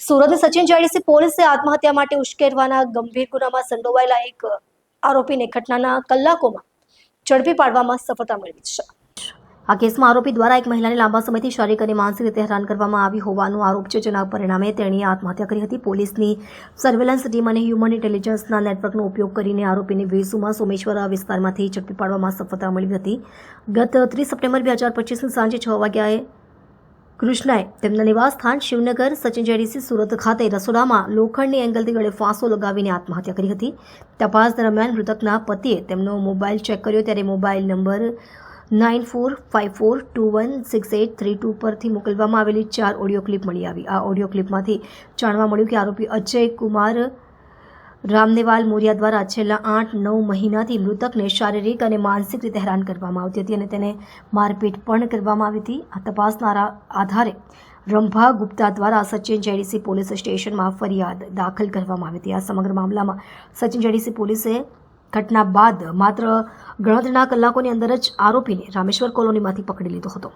Surat Sachin JDC પોલીસે આત્મહત્યા માટે ઉશ્કેરવાના ગંભીર ગુનામાં સંડોવાયેલા એક આરોપીને ઘટનાના કલાકોમાં ઝડપી પાડવામાં સફળતા મેળવી છે। આ કેસમાં આરોપી દ્વારા એક મહિલાને લાંબા સમયથી શારીરિક અને માનસિક રીતે હેરાન કરવામાં આવી હોવાનો આરોપ છે, જેના પરિણામે તેણીએ આત્મહત્યા કરી હતી। પોલીસની સર્વેલન્સ ટીમ અને હ્યુમન ઇન્ટેલિજન્સના નેટવર્કનો ઉપયોગ કરીને આરોપીને વેસુમાં સોમેશ્વરા વિસ્તારમાંથી ઝડપી પાડવામાં સફળતા મળી હતી। ગત 30 સપ્ટેમ્બર 2025ની સાંજે 6 વાગ્યાએ કૃષ્ણાએ તેમના નિવાસ સ્થાન શિવનગર સચિન જેડીસી સુરત ખાતે રસોડામાં લોખંડની એંગલથી ગળે ફાંસો લગાવીને આત્મહત્યા કરી હતી। તપાસ દરમિયાન મૃતકના પતિએ તેમનો મોબાઈલ ચેક કર્યો ત્યારે મોબાઈલ નંબર 9454216832 પરથી મોકલવામાં આવેલી 4 ઓડિયો ક્લિપ મળી આવી। આ ઓડિયો ક્લિપમાંથી જાણવા મળ્યું કે આરોપી અજય કુમાર રામનેવાલ મોરિયા દ્વારા છેલ્લા 8-9 મહિનાથી મૃતકને શારીરિક અને માનસિક રીતે હેરાન કરવામાં આવતી હતી અને તેને મારપીટ પણ કરવામાં આવી હતી। આ તપાસના આધારે રંભા ગુપ્તા દ્વારા સચિન જેડીસી પોલીસ સ્ટેશનમાં ફરિયાદ દાખલ કરવામાં આવી હતી। આ સમગ્ર મામલામાં સચિન જેડીસી પોલીસે ઘટના બાદ માત્ર ગણતરીના કલાકોની અંદર જ આરોપીને રામેશ્વર કોલોનીમાંથી પકડી લીધો હતો।